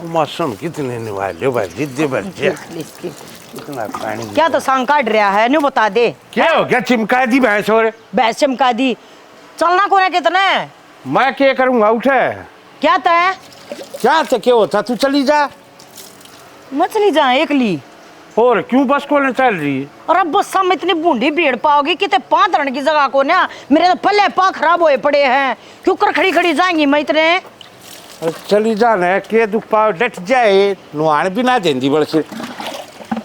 मौसम कितने निवाले भाई जिद्दे बच्चे कितना पानी क्या तो सांग काट रहा है न्यू बता दे। क्या हो गया? चिमका दी भैंस और भैंस चमका दी। चलना कौन है कितने? मैं क्या करूंगा? उठे क्या तय? क्या तो क्या होता? तू चली जा। मैं चली जा एकली। और क्यों बस को नहीं चल रही? और अब बस में इतनी बूढ़ी भीड़ पाओगी कि पांच रण की जगह को ना मेरे तो पल्ले पा खराब हुए पड़े हैं। क्यों कर खड़ी खड़ी जाएंगी मैं इतने? चली जाना के दुख पाओ डट जाए नुआन भी ना देंदी बड़ से।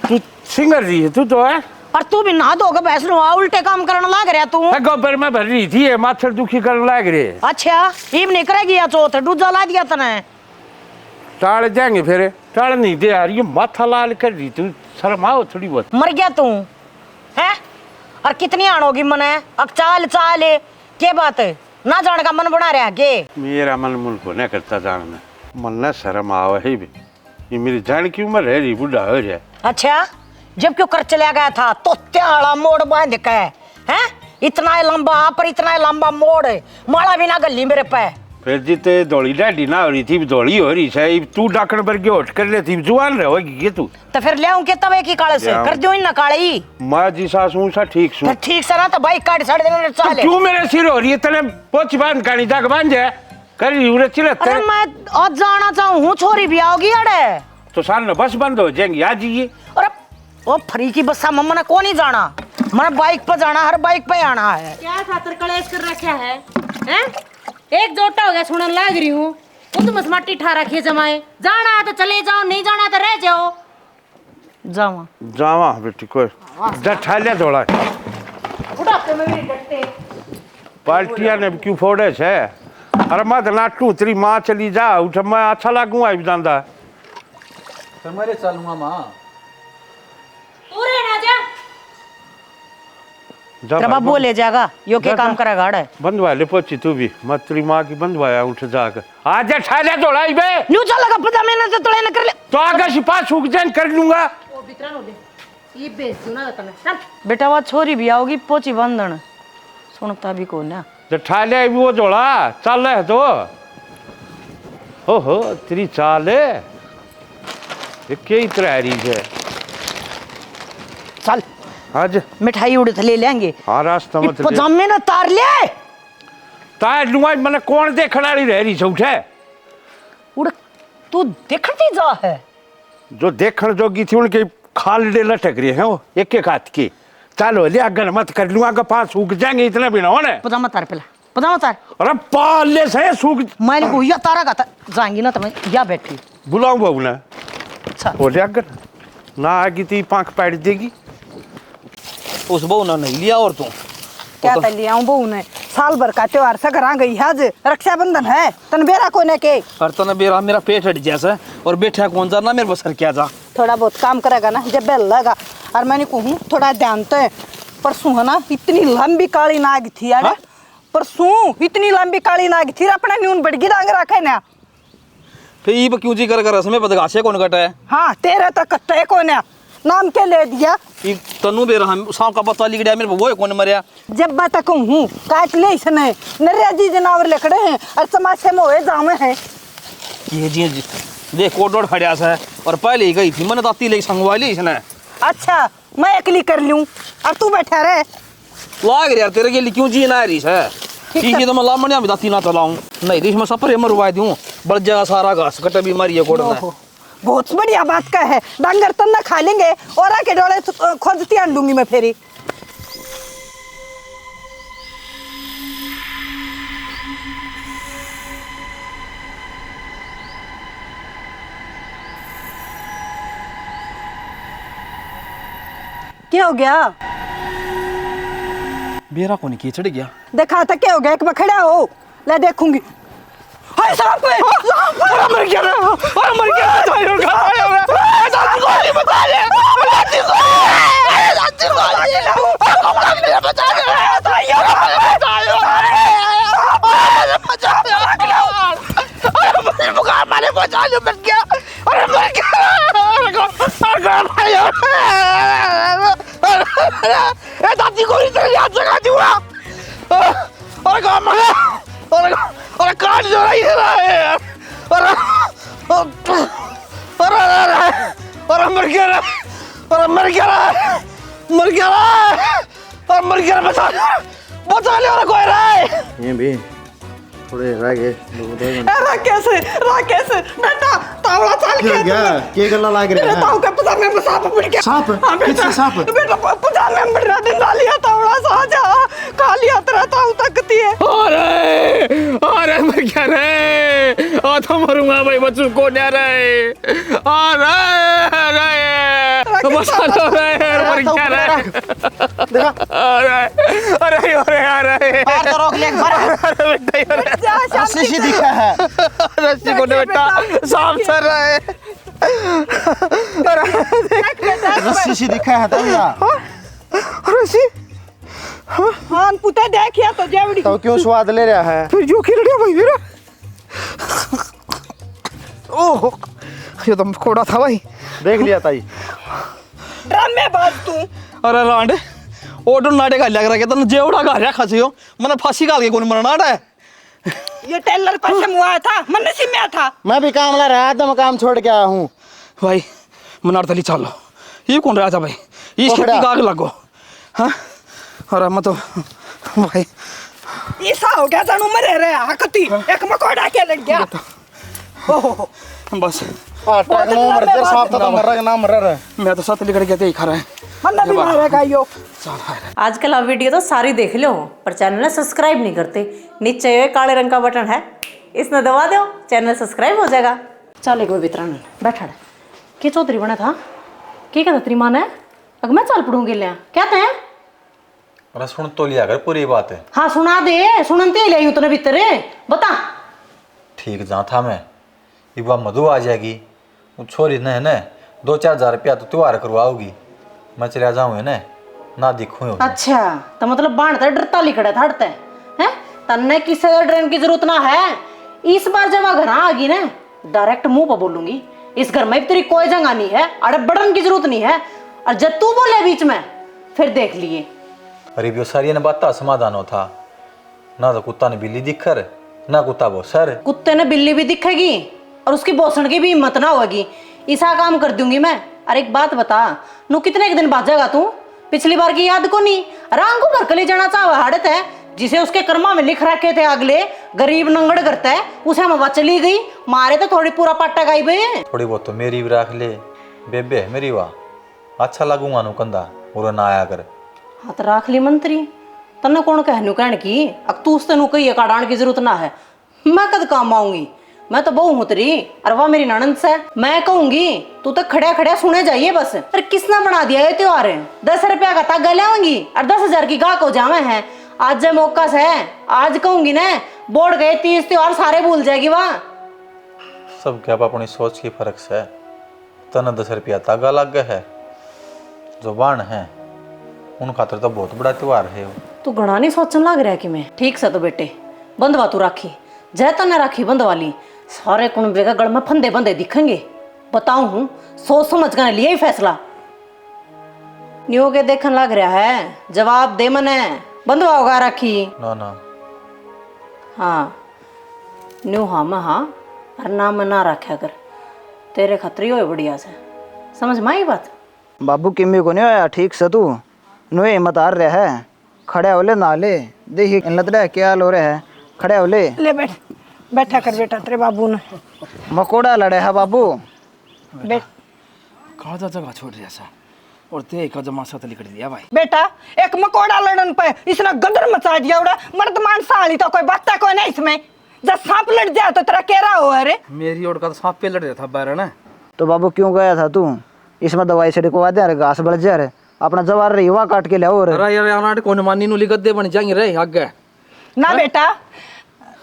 तू सिंगर रही है तू तो है। और तू भी नहा धोकर भैंस नुआ उल्टे काम करने लग रहा तू। गोबर में भर रही थी माथर दुखी करने लग रहे। अच्छा ईब नहीं करेगी या चौथ दूजा ला दिया तने। टाड़ जाएंगे फिर टाड़ नहीं दे यार ये माथा लाल कर रही तू शर्माओ थोड़ी बहुत। मर गया तू है? और कितनी आणोगी मने? अब चाल चाल के बात है ना जाने का मन बना रहा के? मेरा मन को नहीं करता जानना मन न शर्म आवा है भी। ये मेरी जान की उम्र है रही बुढ़ा हो जाए। अच्छा जब क्यों कर चला गया था तो त्याड़ा मोड़ बांध के है इतना लंबा पर इतना लंबा मोड़ माड़ा भी ना गली मेरे पे। फिर जिते दौड़ी डाडी ना हो रही थी दौड़ी हो रही है तू डाकण पर के हट कर लेती जुआन रहोगी ये तू। तो फिर ले के तवे की काले से कर दियो ना काली। मैं जी सासू सा ठीक सु ठीक से ना तो भाई काट साड़ देने चाले। क्यों मेरे सिर हो रही है तने पोछ बांध कानी दाग बांध जाए कर रही उरे चिलते। अरे मैं आज जाना चाहूं छोरी भी आओगी अड़े तो साल न बस बंद हो जाएंगी आज ये। अरे वो फ्री की बस मम्मा ने को नहीं जाना मैंने बाइक पर जाना हर बाइक पे आना है। क्या खातर कलेश कर रखा है हैं? एक जोटा हो गया सुनने लग रही हूँ वो तो बस मट्टी ठा रखी है जमाए। जाना है तो चले जाओ नहीं जाना तो रह जाओ। जावा जावा बेटी कोई डठा ले थोड़ा बुढ़ापे में भी डटते पार्टिया ने क्यों फोड़े छे। अरे मत नाटू तेरी माँ चली जा उठ मैं अच्छा लागू आई जांदा तुम्हारे चलूंगा माँ तू रे ना जा तेरा बाप बोले जाएगा यो के काम करेगा अड़े। बंधवा ले पोची तू भी मत तेरी माँ की बंधवाया उठ जाकर आज ठा ले थोड़ा ही बे न्यू चलेगा पता मैंने तो तोड़े न कर ले तो आगे सिपा सूख जान कर लूंगा। वो बितरा नो दे ये बेच दूं ना तने चल। बेटा वो छोरी भी आओगी पोची बंधन सुनता भी को ना तो ठा ले वो जोड़ा चल है तो हो तेरी चाल है ये क्या तरह रही है। चल आज मिठाई उड़ ले लेंगे। हाँ रास्ता मत ले पजामे ना तार ले तार लूंगा मैंने कौन देखने वाली रह रही उठे उड़ तू देखती जा है जो देखने जोगी थी उनके खाल डे लटक रहे हैं वो एक एक हाथ की। चलो ले अगर मत कर लूंगा के पास सूख जाएंगे इतना भी ना होने। पजामा तार पहला पजामा तार। अरे पाले से सूख मैं को या तारा का जाएंगी ना तो मैं या बैठी बुलाऊं बहू ने अच्छा बोले अगर ना आगी तो पाँख पैट देगी। उस बहू ने नहीं लिया और तू क्या कर लिया हूँ बहू ने साल भर का त्योहार से घर आ गई है आज रक्षाबंधन है तन बेरा कोने के और तने बेरा मेरा पेट हट जैसा और बैठा कौन जाना मेरे बसर क्या जा थोड़ा बहुत काम करेगा ना जब बेल लगा और मैंने कहूँ थोड़ा ध्यान तो है परसों है ना इतनी लंबी काली नाग थी यार। हाँ? परसों इतनी लंबी काली नाग थी अपने न्यून बड़गी डांग रखा है ना फिर ये क्यों जी कर रसमें बदगाशे कौन कटा है। हाँ तेरा तो कट्टा है कौन नाम क्या ले दिया ये तनु बेरा हम सांप का पता लिख दिया मेरे वो कौन मरिया जब बात कहूँ काट ले इसने नरियाजी जनावर लकड़े हैं और समाज में हुए जामे हैं ये जी देख कोडोड़ खड़िया सा है और पहले ही गई थी मैंने ताती ले संगवा ली इसने। अच्छा मैं अकेली कर लूँ और तू बैठा रहे लाग रहा यार तेरे के लिए क्यों जी ना रही है ठीक तो मैं लामणिया भी दाती ना चलाऊं नहीं रिश में सपर मरवा दूं बड़ जगह सारा घास कटे बीमारी है कोड़ में। बहुत बढ़िया बात का है डांगर तन्ना खा लेंगे और आके डोले खोजती आन लूंगी मैं फेरी। क्या हो गया? बेरा को नहीं चढ़ गया देखा था क्या हो गया एक बार खड़ा हो ले देखूंगी। हाय सांप है मर गया मर गया दादी को नहीं बता ले दादी को बता ले मर गया अरे मर गया दादी को याद जगा दूंगा अरे काम अरे काट जो रही है यार अरे मर गया रे, अरे मर गया रे, मर गया रे, अरे मर गया रे, बचा ले और कोई रे। ये भी थोड़े रह गए। राकेश राकेश बेटा तावड़ा चाल के क्या गल्ला लाग रहा है? ताऊ के पजामे में सांप पड़ गया। सांप? हाँ बेटा, किससे सांप? बेटा पजामे में बड़ा दिन डालिया तावड़ा सा जा काली यात्रा ताऊ तकती है। अरे मर गया रे, आ तो मरूंगा भाई, बच्चों को नहीं रे, अरे बचा लो रे, मर गया रे, देखा अरे अरे पैर तो रोक ले एक बार। अरे बेटा रस्सी दिखा है। रस्सी को बेटा सांप सर रहा है, रस्सी दिखा है तब ना। रस्सी हाँ पुते देखिया तो जेवड़ी तो क्यों स्वाद ले रहा है? फिर जो खेल रहा भाई मेरा। ओह ये तो कोड़ा था भाई, देख लिया ताई। ड्रामे बाज तू। अरे लांडे ओडो नाडे का लग रहा है, तने जेवड़ा का रहा खासी हो, मैंने फांसी गाल के कौन मरना है। ये टेलर पैसे मुआ था मन नसीब में था। मैं भी काम ला रहा था, मैं काम छोड़ के आया हूँ। भाई मनार तली चलो, ये कौन रहा था भाई, इस पकड़ा। खेती का आग लगो। हाँ अरे मैं तो भाई ऐसा हो गया जानू मरे रे हकती एक मकोड़ा के लग गया। ओहो बस आटा नो मर जा, सांप तो मर रहा है ना मर रहा है। मैं तो साथ लेकर गया था, ही खा रहा है। मन भी मारेगा यो। आजकल आप वीडियो तो सारी देख लो, पर चैनल ने सब्सक्राइब नहीं करते। नीचे ये काले रंग का बटन है, इसने दबा दो, चैनल सब्सक्राइब हो जाएगा। चल एक वितरण बैठा के चौधरी बना था, क्या कहता तेरी माँ ने? अगर मैं चल पढ़ूंगी लिया कहते हैं। अरे सुन तो लिया कर, पूरी बात है। हाँ सुना दे, सुनते ले तूने भीतर बता। ठीक जहाँ था मैं, एक बार मधु आ जाएगी, वो छोरी न है न 2-4 हजार रुपया तो त्योहार करवाओगी, मैं चला जाऊँ है ना दिखूँ। अच्छा तो मतलब बांधता डरता लिखड़ा था हटता है तन्ने किसी डरने की जरूरत ना है। इस बार जब घर आ गई ना डायरेक्ट मुंह पर बोलूंगी, इस घर में तेरी कोई जगह नहीं है, अरे बढ़न की जरूरत नहीं है, और जब तू बोले बीच में फिर देख लिए। अरे भी सारी ने बात समाधान हो था ना, तो कुत्ता ने बिल्ली दिखर ना कुत्ता वो सर। कुत्ते ने बिल्ली भी दिखेगी और उसकी भौसण की भी हिम्मत ना होगी, ऐसा काम कर दूंगी मैं। अरे एक बात बता, नू कितने एक दिन बाजेगा तू? पिछली बार की याद को नहीं? रांगू भर के ले जाना चाहे हाड़त है, जिसे उसके कर्मा में लिख रखे थे अगले गरीब नंगड़ करता है, उसे हम चली गई, मारे तो थोड़ी पूरा पट्टा गाई बे। थोड़ी बहुत तो मेरी भी रख ले बेबे, मेरी वाह अच्छा लगूंगा नु कंधा और ना आया कर। हाथ राख ली मंत्री, तन्ने कौन कहनु कहन की? अब तू उससे नु कही काढ़ाने की जरूरत ना है, मैं कद काम आऊंगी, मैं तो बहू हूं तेरी, अरे वाह मेरी ननंद से मैं कहूंगी, तू तो खड़े खड़े सुने जाइए बस। अरे किसने बना दिया ये त्योहार? 10 रुपया का तागा लाऊंगी और 10,000 की गाहक हो जावे हैं। आज जब मौका से आज कहूंगी ना, बोर्ड गए 30 त्योहार सारे भूल जाएगी वाह। सब क्या अपनी सोच की फर्क से तन 10 रुपया तागा लग गया है, जो बाण है उन खातर तो बहुत बड़ा त्योहार है। तू घना नहीं सोचने लग रहा कि मैं? ठीक से तो बेटे बंदवा तू राखी, जय तने राखी बंदवाली, सारे कुनबे का गढ़ में फंदे बंदे दिखेंगे। बताऊं हूं सोच समझ कर लिया ही फैसला। न्यू के देखने लग रहा है, जवाब दे मने, बंदवा होगा राखी? ना हाँ न्यू हाँ मैं हाँ, और ना मैं ना रखा कर, तेरे खतरी हो बढ़िया से, समझ में आई बात? बाबू किम्मी को नहीं होया ठीक से, तू नुए हिम्मत हार रहा है, खड़े होले ना ले, देखिए लतड़ा क्या लो रहे है, खड़े होले ले बैठ, बैठा कर बेटा, तेरे बाबू ने मकोड़ा लड़े है बाबू। बैठ कहा था जगह छोड़ दिया सा, और ते का जमा साथ लिख दिया भाई। बेटा, एक मकोड़ा लड़न पे इसने गदर मचा दिया उड़ा, मर्दमान साली तो कोई बात है कोई नहीं इसमें, जब सांप लड़ जाए तो तेरा केरा हो। अरे मेरी ओर का तो सांप पे लड़ रहा था बाहर ना। तो बाबू क्यों गया था तू? इसमें दवाई छिड़कवा दे, अरे घास बढ़ जा, अपना जवार रही हुआ काट के ले और। अरे यार आनाट कौन मानी नु लिगत दे बन जाएंगे रे आगे ना बेटा,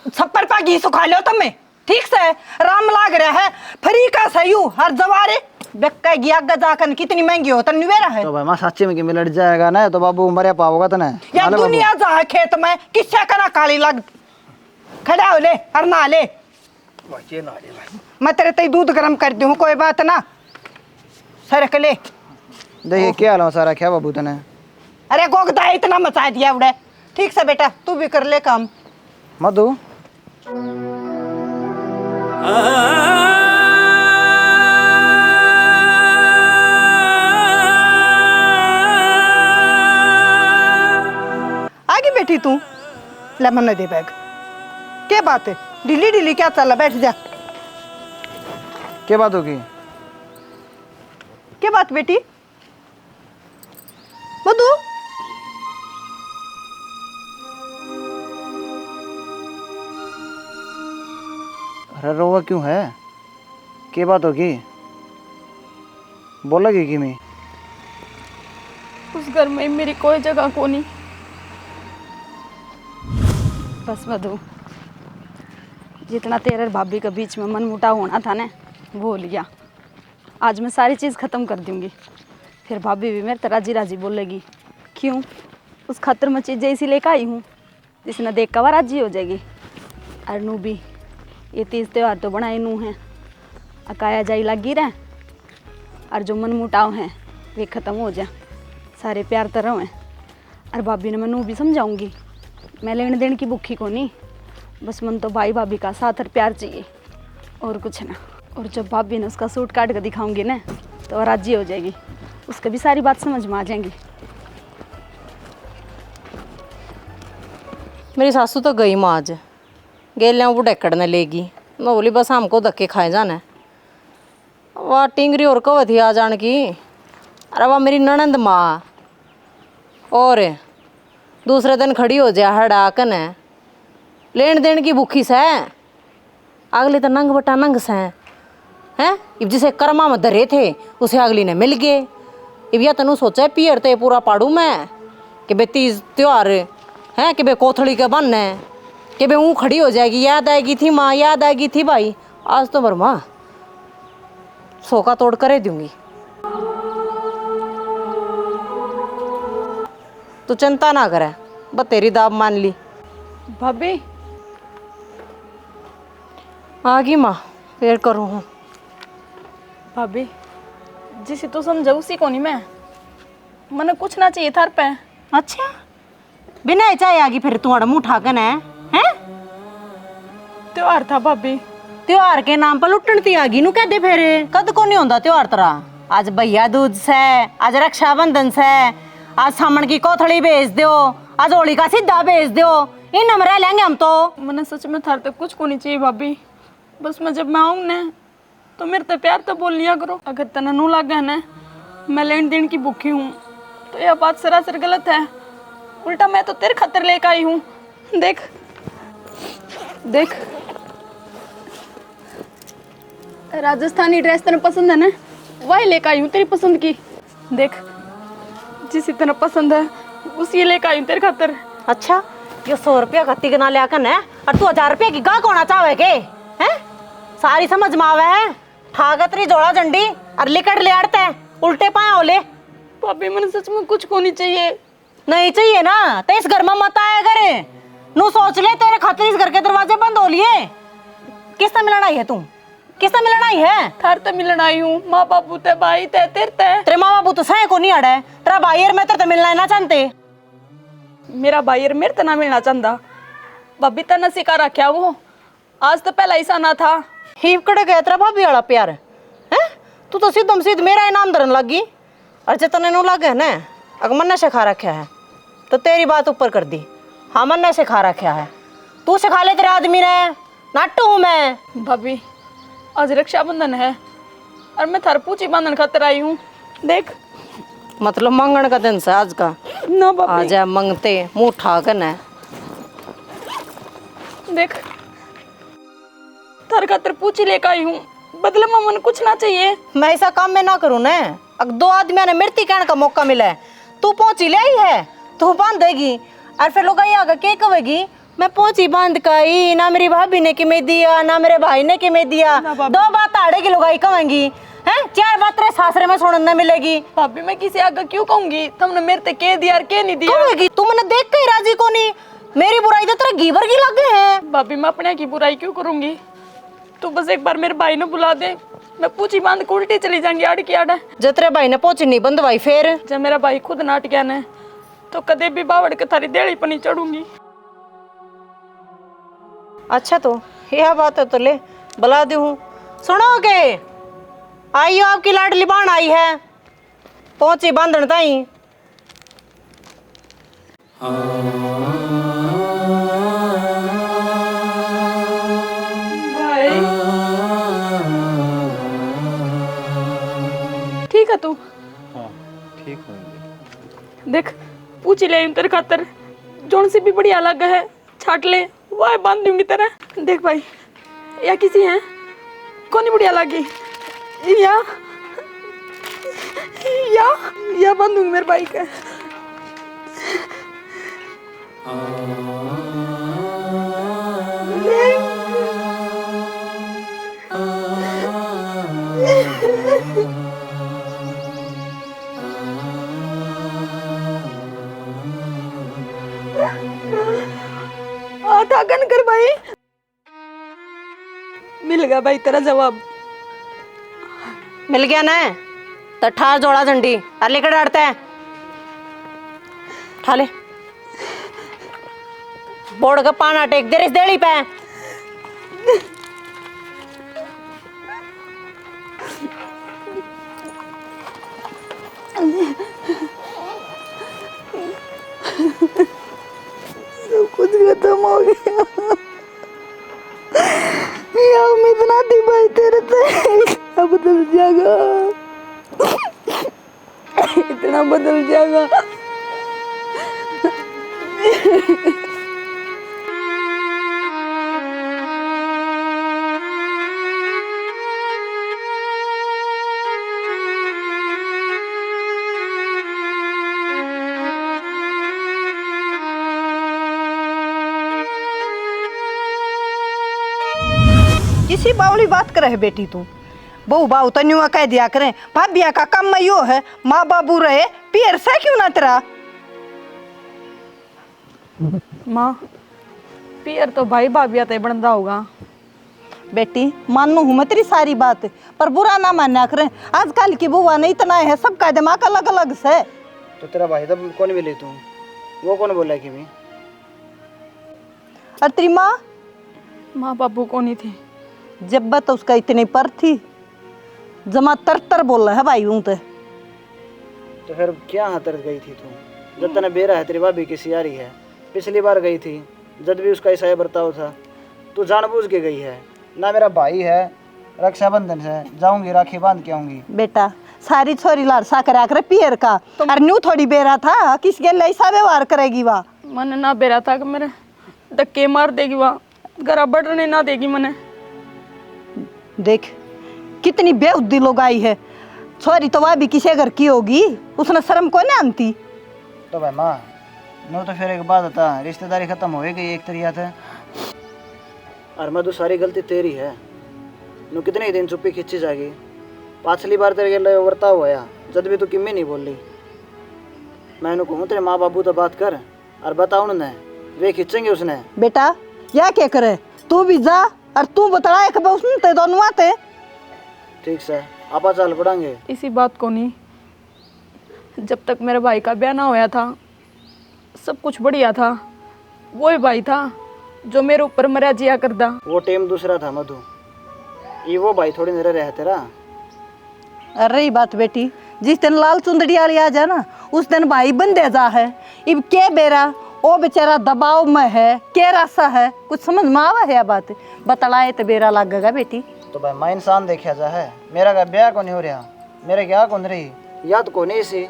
छप्पर पा घी सुखा लो तुम्हें ठीक से, राम लाग रहा है फ्री का सही हर जवारे बेक्का गया गजाकन कितनी महंगी हो तन निवेरा है। तो भाई मां सच्ची में कि मिलट जाएगा ना, तो बाबू मरे पाओगा तने या दुनिया जा खेत में किससे कना काली लग, खड़ा हो ले और ना ले, मैं तेरे तई दूध गरम कर दूं, कोई बात ना, सरक ले। देखिए क्या हाल सारा क्या बाबू तने? अरे गोगदा इतना मचा दिया उड़े। ठीक से बेटा तू भी कर ले काम। मधु तू ले मन दे बैग। क्या बात है ढीली ढीली क्या चल बैठ जा। क्या बात होगी? क्या बात बेटी मधु? अरे रोवा क्यों है? क्या बात होगी? बोलेगी कि मैं उस घर में मेरी कोई जगह को नहीं। बस मधु, जितना तेरे और भाभी के बीच में मन मुटाव होना था ना वो हो लिया। आज मैं सारी चीज़ ख़त्म कर दूंगी, फिर भाभी भी मेरे तरह राजी राजी बोलेगी। क्यों? उस खतर में चीज़ें इसी लेकर आई हूँ जिसने देख कर वह राजी हो जाएगी। और नू भी ये तीज त्यौहार तो बनाए नू है, अकाया जाई लगी रहे और जो मन मुटाव हैं वे ख़त्म हो जाए, सारे प्यार तरह हैं। और भाभी ने मैं नू भी समझाऊंगी, मैं लेने देने की भूखी को नहीं, बस मन तो भाई भाभी का साथ और प्यार चाहिए और कुछ ना। और जब भाभी ने उसका सूट काट कर दिखाऊंगी ना तो वह राजी हो जाएगी, उसको भी सारी बात समझ में आ जाएंगी। मेरी सासू तो गई माँ आज, गेलियाँ वो डेकड़ने लेगी। मैं बोली बस हमको धक्के खाए जाना है। वाह टिंगरी और कव थी आ जान की। अरे वाह मेरी ननंद माँ और दूसरे दिन खड़ी हो जाए हड़ाकन है, लेन देन की भूखी से। अगले तो नंग बटा नंग से हैं, इब जिसे कर्मा में धरे थे उसे अगली ने मिल गए। इब या तनु सोचा पियर तो पूरा पाड़ू मैं कि बे तीज त्योहार हैं कि बे कोथड़ी के बन है कि बे ऊँ खड़ी हो जाएगी। याद आएगी थी माँ, याद आएगी थी भाई। आज तो बर माँ सोका तोड़ कर दूंगी। तू चिंता ना करे, बस तेरी दाब मान ली। भाभी आ गई माँ, फिर करूँ हूँ। भाभी जिसे तो समझा उसी को नहीं मैं, मने कुछ ना चाहिए थार पे। अच्छा बिना चाय आ गई फिर तू अड़ मुँह ठाकन है हैं? त्योहार था भाभी। त्योहार के नाम पर लुटनती आ गई नू कह दे फिर। कद को नहीं होता त्योहार तेरा? आज भैया दूज से, आज रक्षाबंधन से, आज सामन की कोथड़ी भेज दो, आज होली का सीधा भेज दो, इन हम रह लेंगे हम तो। मने सच में थार तक कुछ को नहीं चाहिए भाभी, बस मैं जब मैं आऊँ ना तो मेरे तो प्यार तो बोल लिया करो। अगर तना नू लगा है ना मैं लेन देन की भूखी हूँ तो यह बात सरासर गलत है। उल्टा मैं तो तेरे खतर लेकर आई हूँ। देख देख राजस्थानी ड्रेस तेरे पसंद है ना, वही लेकर आई हूँ तेरी पसंद की। देख जिस इतना पसंद है उसी लेकर आई हूँ तेरे खातर। अच्छा ये 100 रुपया का तिगना लिया कर है और तू 1000 रुपया की गाहक होना चाहे के हैं? सारी समझ में आवे है। ठागत रही जोड़ा झंडी और लिकड़ ले आड़ते हैं उल्टे पाए होले। भाभी मैंने सच में कुछ को नहीं चाहिए। नहीं चाहिए ना तो इस घर में मत आया करे। नू सोच ले तेरे खातिर इस घर के दरवाजे बंद हो लिए। किससे मिलना आई है तू? किससे मिलना आई है? थार ते मिलन आई हूँ। माँ बापू ते भाई ते तेरे माँ बापू तो सह को नहीं अड़े। तेरा भाई और मैं तेरे मिलना ना चाहते। मेरा भाई और मेरे तना मिलना चाहता। भाभी तना सिखा रखा वो, आज तो पहला ही साना था। हीप कड़े गया तेरा भाभी वाला प्यार है। तू तो सीधम सीध मेरा इनाम धरन लगी। और जितने नू लगे ना अगर मन ने सिखा रखा है तो तेरी बात ऊपर कर दी। हाँ मन ने सिखा रखा है, तू सिखा ले तेरे आदमी ने। नाटू हूँ मैं। भाभी आज रक्षाबंधन है और मैं थार पूछी बांधन खातर आई हूँ। देख मतलब मंगन का दिन से आज का ना भाभी। आ जा मंगते मुँह ठाकन है। देख थार खातर पूछी लेकर आई हूँ, बदले में मन कुछ ना चाहिए। मैं ऐसा काम में ना करूँ ना। अगर 2 आदमियों ने मृत्यु कहने का मौका मिला है तू पहुंची ले आई है, तू बांधेगी और फिर लोग आगे क्या कहेगी? मैं पहुंची बांध काई ना मेरी भाभी ने किमें दिया ना मेरे भाई ने किमें दिया। 2 बात आड़े की लुगाई कहेंगी हैं, 4 बात तेरे सासरे में सुनने मिलेगी। भाभी मैं किसी आगे क्यों कहूंगी? तुमने मेरे ते के दिया और के नहीं दिया। कहेगी तू मैंने देख के ही राजी को नहीं। मेरी बुराई तो तेरे घीवर की लगे है। भाभी मैं अपने की बुराई क्यों करूंगी? तू बस एक बार मेरे भाई ने बुला दे, मैं पूछी बांध के उल्टी चली जाऊंगी आड़ की आड़। जब तेरे भाई ने पहुंची नहीं बंधवाई फिर? जब मेरा भाई खुद नाट गया ने तो कदे भी बावड़ के थारी देड़ी पर नहीं चढ़ूंगी। अच्छा तो यह बात है तो ले बुला दी हूँ। सुनोगे आइयो आपकी लाडली बाण आई है, पहुंची बांधन ताई। ठीक है तू? हाँ ठीक हूँ। देख पूछ ले तेरे खातर जोन सी भी बढ़िया लग है छाट ले वह बांध दूंगी तेरा। देख भाई या किसी है कौन बढ़िया लगी या या बांध दूंगी मेरे भाई का। थाकन कर भाई। मिल गया भाई तेरा जवाब। मिल गया ना तो ठार जोड़ा झंडी और लेकर डालते हैं। ठा ले बोर्ड का पाना टेक दे इस देड़ी पे। कुछ खत्म हो गया यार, मैं इतना थी भाई तेरे से। अब बदल जाएगा, इतना बदल जाएगा। किसी बावली बात करे है बेटी तू। बहु बाऊ तन्युआ कह दिया करें भाभिया का काम यो है, माँ बाबू रहे पियर सा क्यों ना तेरा। माँ पियर तो भाई भाभिया ते बनता होगा। बेटी मानू हूँ मैं तेरी सारी बात, पर बुरा ना मानना करें। आजकल की बुआ नहीं इतना है, सबका दिमाग अलग अलग से। तो तेरा भाई तब कौन मिले तू, वो कौन बोला कि भी? और तेरी माँ माँ बाबू कौन ही थी जब बात तो उसका इतनी पर थी, जमा तर बोल रहा है भाई हूँ तो फिर क्या हाथर गई थी तू? जब तने बेरा है तेरी भाभी की सियारी है, पिछली बार गई थी जब भी उसका ऐसा बर्ताव था। तू जानबूझ के गई है ना। मेरा भाई है, रक्षाबंधन से जाऊंगी राखी बांध के आऊंगी। बेटा सारी छोरी लार सा करा करे पियर का, और न्यू थोड़ी बेरा था किस गेल ऐसा व्यवहार करेगी वाह। मन ना बेरा था कि मेरे धक्के मार देगी वहाँ, घर बढ़ने ना देगी मने। देख कितनी बेहुदी लोग आई है। छोरी तो वह भी किसी घर की होगी, उसने शर्म को नहीं आती। तो भाई माँ नो तो फिर एक बात बता, रिश्तेदारी खत्म हो गई एक तरीका था। और मधु सारी गलती तेरी है। नु कितने ही दिन चुप्पी खिंची जाएगी। पाछली बार तेरे गले बर्ताव होया जब भी तू किम्मी नहीं बोली। मैं कहूँ तेरे माँ बाबू तो बात कर और बताओ उन्हें, वे खिंचेंगे उसने। बेटा या क्या करे, तू भी जा और तू बता एक उसने ते दोनों आते। ठीक से आपा चाल पड़ेंगे। इसी बात को नहीं, जब तक मेरे भाई का ब्याह ना होया था सब कुछ बढ़िया था। वो ही भाई था जो मेरे ऊपर मरा जिया करदा। वो टाइम दूसरा था मधु, ये वो भाई थोड़ी नरे रहे तेरा। अरे बात बेटी, जिस दिन लाल चुंदड़ी वाली आ जाए ना उस दिन भाई बन दे जा है। इब के बेरा वो बेचारा दबाव में है, के रासा है, कुछ समझ में आवा है। बात बतलाए तो बेरा लगेगा बेटी। तो भाई माँ इंसान देखा जा है, मेरा का ब्याह को नहीं हो रहा, मेरे क्या कौन रही याद को नहीं सी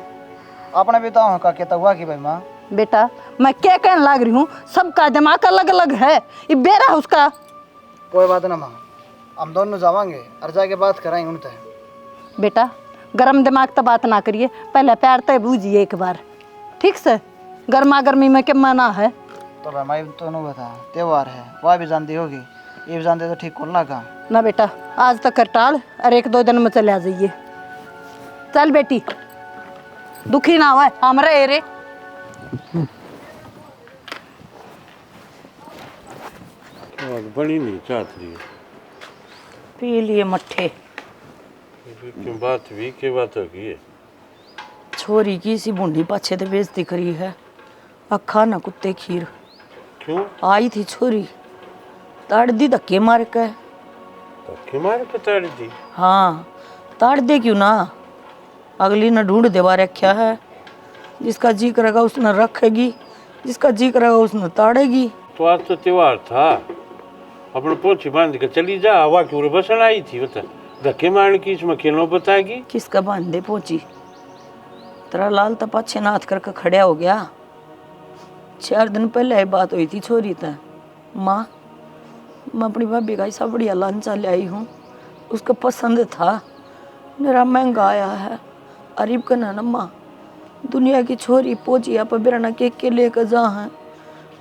अपने बिताओ का कहता हुआ कि भाई माँ। बेटा मैं क्या कहने लग रही हूँ, सबका दिमाग अलग अलग है। ये बेरा उसका। कोई बात ना माँ, हम दोनों जावांगे और जाके बात कराएंगे उनसे। बेटा गरम दिमाग तो बात ना करिए, पहले प्यार तो बूझिए एक बार, ठीक से। गर्मा गर्मी में क्या मना है। तो भाई माँ तो नहीं बता, त्योहार है वह भी जानती होगी, ये भी जानते तो ठीक खोल लगा ना। बेटा आज तक कर टाल और एक दो दिन में चले आ जाइए। चल बेटी दुखी ना हुआ हमारे रे। बनी नहीं चाहती पी लिए मट्ठे। क्यों बात भी के बात होगी है? छोरी की सी बूंदी पाछे ते बेइज्जती करी है, अखा ना कुत्ते खीर। क्यों आई थी छोरी ताड़ दी धक्के मार के। धक्के मार के ताड़ दी? हाँ ताड़ दे क्यों ना, अगली ने ढूंढ देवा रखा है। जिसका जी करेगा उसने रखेगी, जिसका जी करेगा उसने ताड़ेगी। तो आज तो त्योहार था, अपने पोछी बांध के चली जा। हवा की बसन आई थी बता, धक्के मारने की इसमें क्यों बताएगी? किसका बांधे पहुंची? तेरा लाल तो पाछे नाथ करके खड़ा हो गया। 4 दिन पहले ही बात हुई थी छोरी तय। माँ, मैं अपनी भाभी का ऐसा बढ़िया लांचा ले आई हूँ, उसको पसंद था, मेरा महंगा आया है। अरीब का ना माँ, दुनिया की छोरी पोची आप बिराना के लेकर जा है,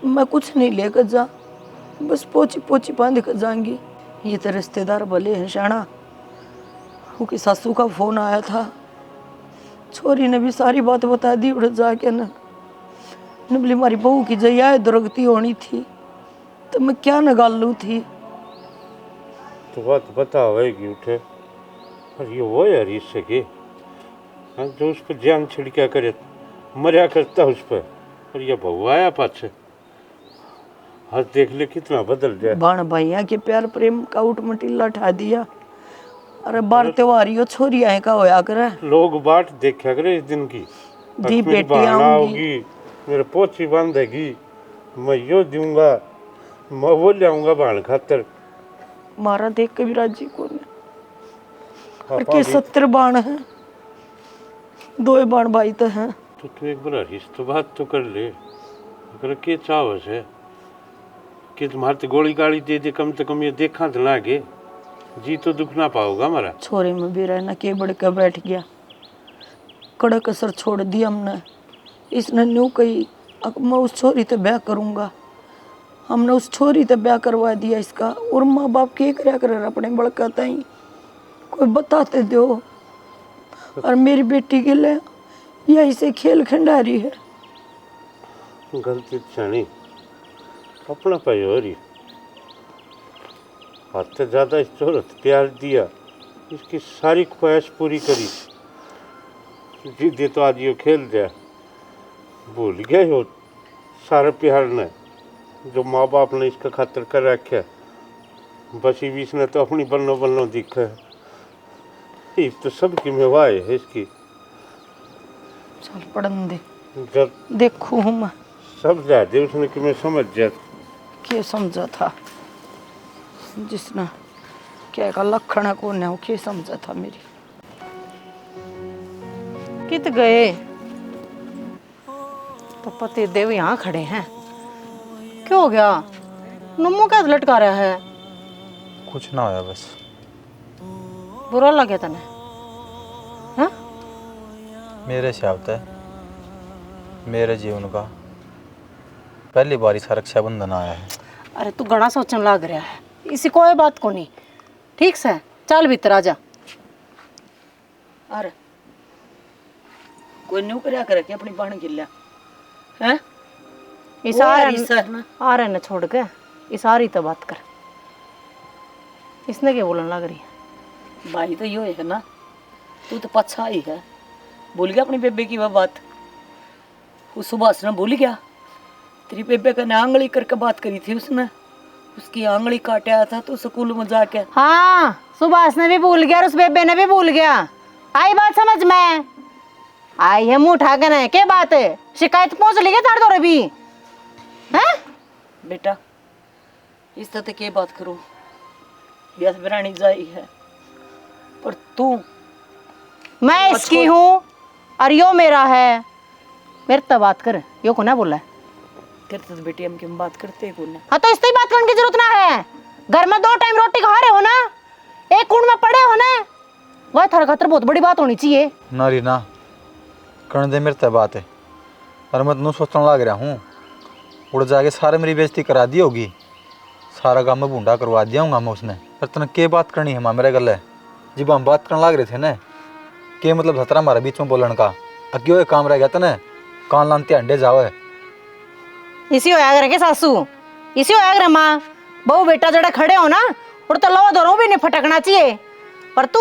मैं कुछ नहीं लेकर जा, बस पोची पोची बांध कर जाऊंगी। ये तो रिश्तेदार भले हैं शाना। उनकी सासू का फोन आया था, छोरी ने भी सारी बात बता दी। उड़ जाके न बोली हमारी बहू की जया दुर्गति होनी थी, तो मैं क्या नगालू थी। तो बात बतावेगी उठे, और ये वो यार इससे के जो उस पर जान छिड़का करे, मरिया करता उस पर, और ये बहू आया पाछे। हाथ देख ले कितना बदल जाए। बाण भाइया के प्यार प्रेम का उठ मटिल्ला ठा दिया। अरे बार त्योहारियों छोरी आए का होया करे। लोग बाट देखा करे इस दिन की। दी बेटी आऊंगी, मेरे पोछी बांधेगी, मैं यो दूंगा, मैं वो लाऊंगा बाण खातर। मारा देख के भी राजी को ने। और के 70 बाण है, 2 बाण भाई तो हैं। तो तू एक बार रिश्तो बात तो कर ले, अगर के चावस है कि तुम्हारे तो गोली गाड़ी दे दे, कम से कम ये देखा तो लागे, जी तो दुख ना पाओगा हमारा। छोरे में भी रहना के बड़ के बैठ गया, कड़क असर छोड़ दिया हमने। इसने न्यू कही मैं उस छोरी तो ब्याह करूंगा, हमने उस छोरी तो ब्याह करवा दिया इसका। और माँ बाप के क्या करे अपने बड़का ताई, कोई बताते दो। और मेरी बेटी के लिए यह इसे खेल खंडारी है। गलती जानी अपना पाई हो रही, हद से ज्यादा इस औरत प्यार दिया, इसकी सारी ख्वाहिश पूरी करी, जिद्दे तो आज ये खेल जाए। भूल गए हो सारे प्यार ने जो माँ बाप ने इसका खातर कर रखा। बस ये इसने तो अपनी बल्लो बल्लो दिखा है, ये तो सबकी मेवा है इसकी। चल पढ़न दे, जब देखू हूँ मैं सब जा दे उसने कि मैं समझ जा। क्या समझा था जिसने क्या का लखना को न क्या समझा था मेरी। कित गए? तो पति देव यहाँ खड़े हैं। क्या हो गया? नम्मू क्या लटका रहा है? कुछ ना होया, बस बुरा लगे तने? हाँ? मेरे शब्द है, मेरे जीवन का पहली बार सा रक्षाबंधन आया है। अरे तू घना सोचने लग रहा है, इसी कोई बात को नहीं। ठीक से चल भीतर आजा। अरे कोई न्यू करया करे कि अपनी बहन गिल्ला हैं? इस आ रहे न छोड़ के इसारी तो बात कर। इसने क्या बोलने लग रही है? भाई तो यो है ना, तू तो पछा ही है। भूल गया अपनी बेबे की वह बात? उस सुभाष ने भूल गया? तेरी बेबे का ने आंगली करके बात करी थी उसने, उसकी आंगली काटा था तो स्कूल में जाके। हाँ, सुभाष ने भी भूल गया और उस बेबे ने भी भूल गया। आई बात समझ में? आई है मुंह उठा के ना, क्या बात है? शिकायत पहुंच ली क्या तार अभी? हैं? बेटा इस तरह के बात करूं, यह बिरानी जाई है, पर तू मैं इसकी हूँ और यो मेरा है। मेरे तो बात कर, यो को ना बोला है। तेरे तो बेटी हम क्यों बात करते हैं कौन? हाँ तो इससे ही बात करने की जरूरत ना है। घर में 2 टाइम रोटी खा रहे हो ना, एक कुंड में पड़े हो ना, वह थारा खातर बहुत बड़ी बात होनी चाहिए। ना री ना करने दे, मेरे तय बात है। और मैं तू सोचने लग रहा हूँ, उड़ जाके सारे मेरी बेइज्जती करा दी होगी, सारा काम में बूंदा करवा दिया हूँ मैं उसने। पर तने के बात करनी है माँ मेरे गल है? जब हम बात करने लग रहे थे ना, के मतलब खतरा हमारे बीच में बोलने का, क्यों काम रह गया तने? कान लानते अंडे जाओ है। इसी होया करे के सासू, इसी होया करे माँ। बहु बेटा जड़े खड़े हो ना, और तो लो दोनों भी नहीं फटकना चाहिए। पर तू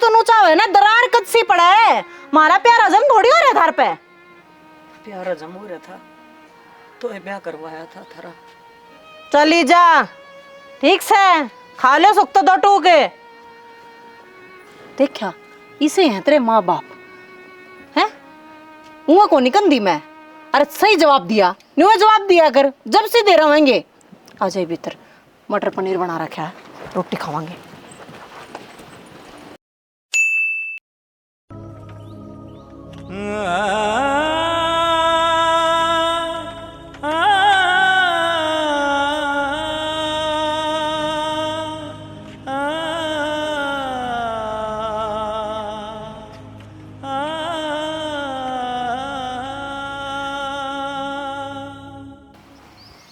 नूचा है ना, दरार कद सी पड़ा है। मारा प्यार हजम थोड़ी हो रहा है थार पे। प्यार हजम हो रहा था तो ये ब्याह करवाया था थारा। चली जा, ठीक से खा लो सुख तो 2 टूके। देखा इसे हैं तेरे माँ बाप हैं, उहाँ को निकंदी मैं। अरे सही जवाब दिया, न्यू जवाब दिया कर, जब से दे रहेंगे। आ जाए भीतर, मटर पनीर बना रखा है, रोटी खावांगे।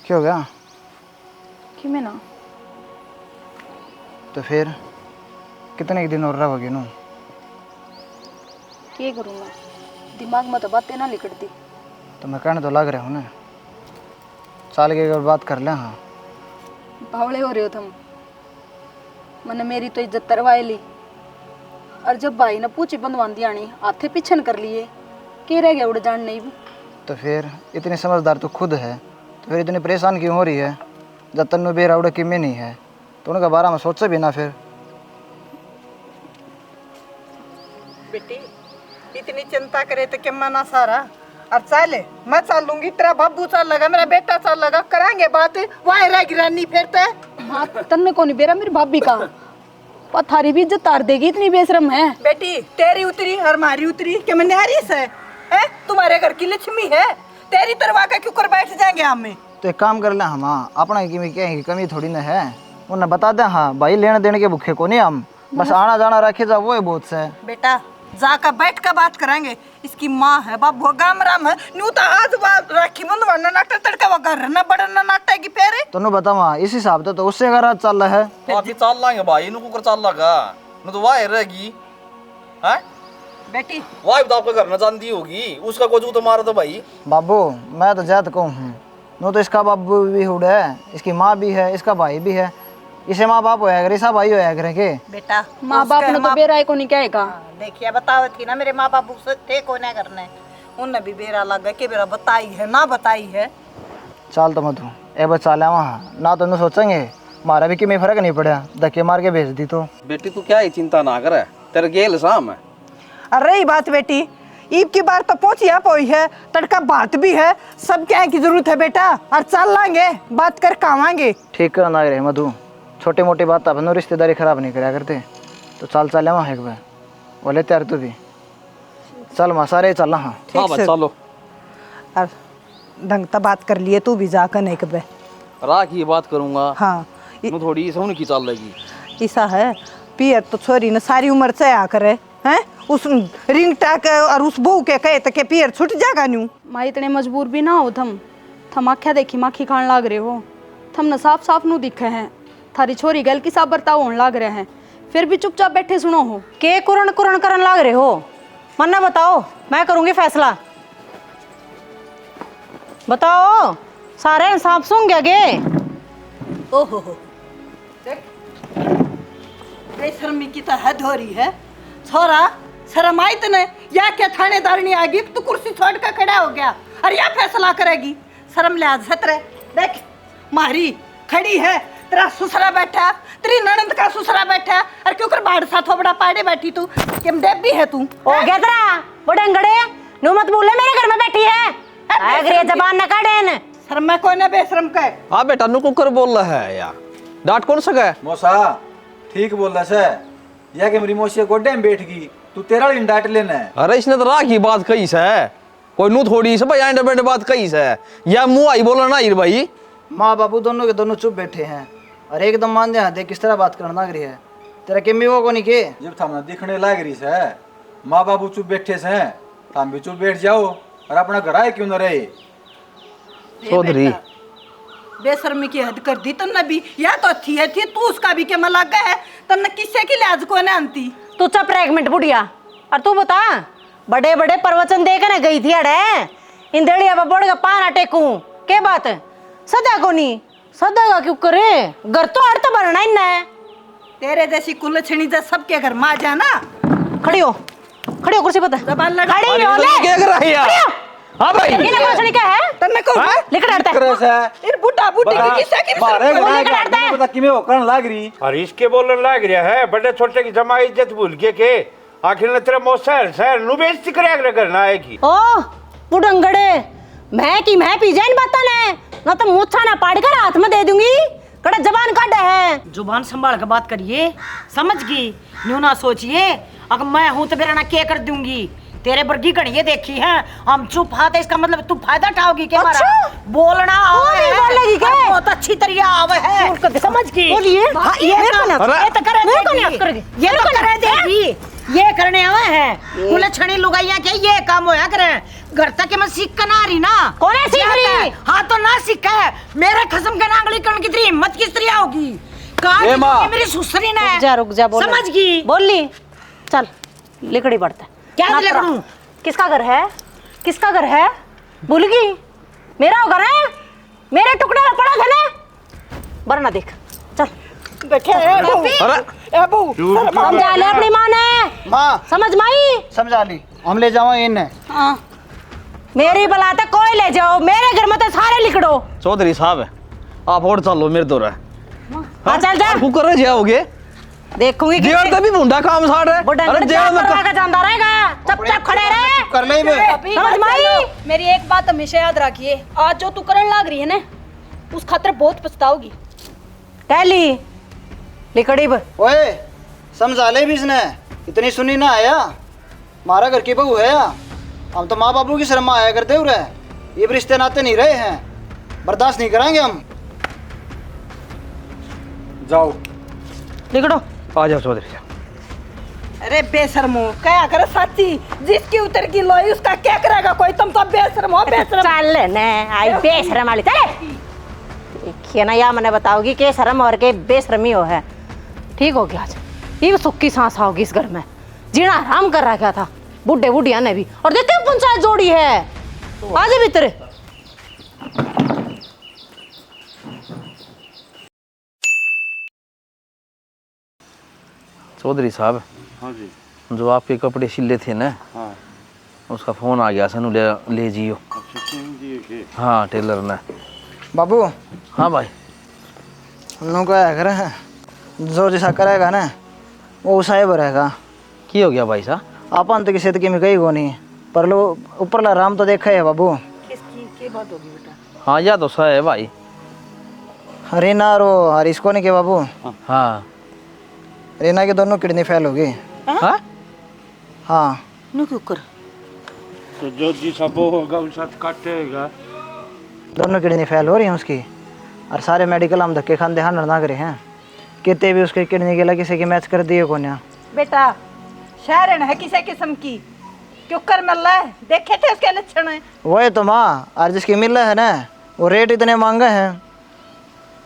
क्या हो गया? कि मैं ना तो फिर कितने दिन और रहोगे नो? क्या करूँ मैं, दिमाग में तो बातें ना निकलती। तो मैं कहने तो लग रहा हूँ ना, साल के अगर बात कर ले। हाँ बावड़े हो रहे हो तुम। मैंने मेरी तो इज्जत तरवाए ली, और जब भाई ने पूछी बंधवान दियानी हाथे पीछन कर लिए, के रह गया उड़ जान नहीं भी। तो फिर इतनी समझदार तो खुद है, तो फिर इतनी परेशान क्यों हो रही है? जब तन्नू बेरा उड़ा कि में नहीं है तो उनके बारे में सोचे भी ना। फिर बेटी इतनी चिंता करे तो क्या मना सारा। अब चले मैं चल लूंगी, तेरा बाबू चल लगा, मेरा बेटा चल लगा, कराएंगे बात। वहाँ रह गिरानी फिरते हाँ तन्ने को नहीं बेरा मेरी भाभी का, पर थारी भी इज्जत तार देगी, इतनी बेशरम है। बेटी तेरी उतरी और हमारी उतरी क्या मैं न्यारीस है? तुम्हारे घर की लक्ष्मी है, तेरी तरवा का क्यों कर बैठ जाएंगे हम में? तो एक काम कर ले, हम अपना की क्या कमी थोड़ी ना है, उन्हें बता दे। हाँ भाई लेने देने के भूखे को नहीं हम, बस आना जाना रखे जा वो है बहुत से। बेटा जाकर बैठ कर बात कराएंगे। इसकी माँ है बाबू गाम राम है, न्यू तो आज बात राखी बंद वरना नाटक तड़का वो कर ना बड़ा ना नाटक की फेरे। तन्नू बता माँ इस हिसाब से तो उससे अगर चल रहा है अभी चल लाएंगे भाई, इनको कर चल लगा न तो वाह रहेगी। हैं बेटी वाह तो आपके घर में जानती होगी, उसका कोई तो मारा तो भाई। बाबू मैं तो जात कहूँ हूँ, नो तो इसका बाबू भी हुड है, इसकी माँ भी है, इसका भाई भी है। इसे माँ बाप होया करे, सब भाई होया करेंगे। बेटा माँ बाप ने तो बेरा को नहीं कहेगा। देखिए बताओ थी ना मेरे माँ बाबू से थे को नहीं करने, उनने भी बेरा लगा के बेरा बताई है ना बताई है। चाल तो मत ए बस चाल वहाँ ना तो न सोचेंगे मारा भी कि में फर्क नहीं पड़ा, धक्के मार के भेज दी। तो बेटी तू क्या ही चिंता ना करे, तेरे गेल शाम है। अरे रही बात बेटी ईद की बार तो पहुंची आप हुई है, तड़का बात भी है, सब क्या की जरूरत है बेटा, और चल लाएंगे बात कर कावांगे। ठीक करना रहे मधु, छोटी मोटी बात अपन रिश्तेदारी खराब नहीं करा करते। तो चाल चल वहाँ एक बार बोले त्यार तू भी चल माँ सारे चल। हाँ हाँ बस चलो, और ढंग से बात कर लिए तू भी जाकर नहीं कबे राख ये बात करूंगा। हाँ मैं थोड़ी सोने की चल लगी ऐसा है पियर तो छोरी ने सारी उम्र से आ करे हैं, उस रिंग टाक और उस बहू के कहे तो के पियर छूट जाएगा न्यू। माँ इतने मजबूर भी ना हो थम आख्या देखी माखी खान लाग रहे हो, थम न साफ साफ नू दिखे हैं थारी छोरी गल की साफ बर्ताव होने लाग रहे हैं, फिर भी चुपचाप बैठे सुनो हो। के कुरण कुरण करन लाग रहे हो? मन्ना बताओ, मैं करूंगी फैसला। बताओ सारे इंसाफ सुन गया गे? ओहो शर्मी की तो हद हो रही है छोरा, शर्म आई तने या क्या थानेदारनी आ गई तू कुर्सी छोड़ कर खड़ा हो गया और या फैसला करेगी? शर्म लिहाज है तेरे। देख मारी खड़ी है, तेरा ससुरा बैठा, तेरी ननंद का ससुरा बैठा, और क्यों कर बाहर सा थोबड़ा पाड़े बैठी तू, किम देव भी है तू? हो गया तेरा वो डंगड़े, नु मत बोले मेरे घर में बैठी है, अगर जबान न काटेन। शर्म में कोई ना बेशरम कहे। हाँ बेटा नु कुकर बोल रहा है यार, डांट कौन सका? मौसा ठीक बोल रहा से, या कि मेरी मौसी गोड्डे में बैठ गई, तू तेरा ही डांट लेना है। अरे इसने तो राख ही बात कही से, कोई नू थोड़ी से भाई एंड बेंड बात कही से, या मुंह आई बोला ना भाई। माँ बाबू दोनों के दोनों चुप बैठे हैं और एकदम मान जा देख किस तरह बात करना लग रही है। तेरा किम भी वो को नहीं के जब थामना दिखने लग रही से, माँ बाबू चुप बैठे से, तुम भी चुप बैठ जाओ और अपना घर आए क्यों न रहे। चौधरी बेशर्मी की हद कर दी तन्ने भी, या तो थी तू उसका भी क्या मलाक है, तन्ने किससे की लिहाज को न आंती। तू चुप रह एक मिनट बुढ़िया, और तू बता बड़े बड़े प्रवचन देकर गई थी अड़े इंदड़िया बबड़ का पाना टेकू के बात सदा को नहीं सदा क्यों करे, घर तो अड़ तो बनना ही है। तेरे जैसी कुलछनी जा सबके घर मां जाना। खड़ी हो कुर्सी पर जबान लगा। खड़ी हो ले क्या कर रही है? हाँ भाई ये ना कुछ नहीं क्या है, तन्ने को लेकर अड़ता है फिर बुढ़ा बुढ़ी की किससे की पता किमें हो करन लाग रही। और इसके बोलने लग रहा है बड़े छोटे की जमा इज्जत भूल के आखिर ने तेरा मौसर शहर नु बेइज्जती करे करना है की। ओ बुढ़ंगड़े मैं की मैं पी जाए इन बातों ने, ना तो मूछा ना पाड़ कर हाथ में दे दूंगी, कड़ा जबान काट है। जुबान संभाल के बात करिए, समझ गई? न्यू ना सोचिए, अगर मैं हूं तो मेरा ना क्या कर दूंगी। तेरे बर्गी कड़िए देखी है, हम चुप हाथ, इसका मतलब तू फायदा उठाओगी क्या? अच्छा? बोलना आवे है, बोलेगी क्या? बहुत अच्छी तरीके आवे है, समझ गई? बोलिए। हाँ, ये तो करे देगी, ये तो करे देगी। ये करने आवा है उन्हें छड़ी लुगाइया के ये काम होया करे घर तक के मैं सीख ना रही ना कौन है सीख रही? हाँ तो ना सीखा है मेरे खसम के नांगली करने की तेरी हिम्मत किस तरह होगी ए माँ। मेरी सुसरी ने रुक जा बोल समझ गई बोल ली चल लिकड़ी पड़ता है क्या ना लिकड़ूं? पड़ा। किसका घर है किसका घर है भूल गई मेरा घर है मेरे टुकड़े में पड़ा था ना वरना देख चल देखे अरे अबू समझा ले अपनी माँ ने माँ समझ माई समझा ली हम ले जाओ इन्हें हाँ मेरी बलाते कोई ले जाओ मेरे घर में तो सारे लिखड़ो चौधरी साहब आप और चलो मेरे दो हाँ चल जा कुकर रह जाओगे देखूंगी जेल तभी भूंडा काम साड़ है अरे जेल में का जानता रहेगा चुपचाप खड़े रहे कर ले बे समझ माई मेरी एक बात हमेशा याद रखिए, आज जो तू करने लग रही है ना, उस खातर बहुत पछताओगी। कह ली लिकड़ी पर ओए समझा ले भी इसने इतनी सुनी ना आया मारा घर की बहू है हम तो माँ बाबू की शर्मा आया करते हुए ये रिश्ते नाते नहीं रहे हैं बर्दाश्त नहीं करेंगे हम जाओ लिखड़ो आ जाओ चौधरी साहब अरे बेशर्मो क्या करे साची जिसकी उतर की लोई उसका क्या करेगा कोई तुम तो बेशर्म हो बेशर्म चल ने आई बेशरम वाली चले देखिए ना या मैंने बताओगी कि शर्म और के बेशरमी हो है ठीक हो गया आज ये सुक्की सांस आओगी इस घर में जीना आराम कर रखा था बुढ़े बुढ़िया ने भी और देखते पंचायत जोड़ी है आज भीतर चौधरी साहब हाँ जी जो आपके कपड़े सिले थे ना हाँ उसका फोन आ गया सनू ले जियो अच्छा क्यों दिए के हाँ टेलर ने बाबू हाँ भाई हम लोग क्या करें जो जैसा करेगा ना वो साहेब रहेगा की हो गया भाई साहब आपन तो किसी की में कही को नहीं पर लो ऊपर ला राम तो देखा है बाबू हाँ या तो सही है भाई रीना और हरीश को नहीं के बाबू हाँ रीना की दोनों किडनी फेल हो गई हाँ हाँ तो जो जी सब होगा उस साथ काटेगा दोनों किडनी फेल हो रही हैं उसकी और सारे मेडिकल हम धक्के खान ध्यान ना करे हैं कितने भी उसके किडनी के लगे किसी की मैच कर दिए को ना बेटा शहरन है किसी किस्म की क्यों कर मिल रहा है देखे थे उसके लक्षण है वही तो माँ और जिसकी मिल रहा है ना वो रेट इतने महंगे हैं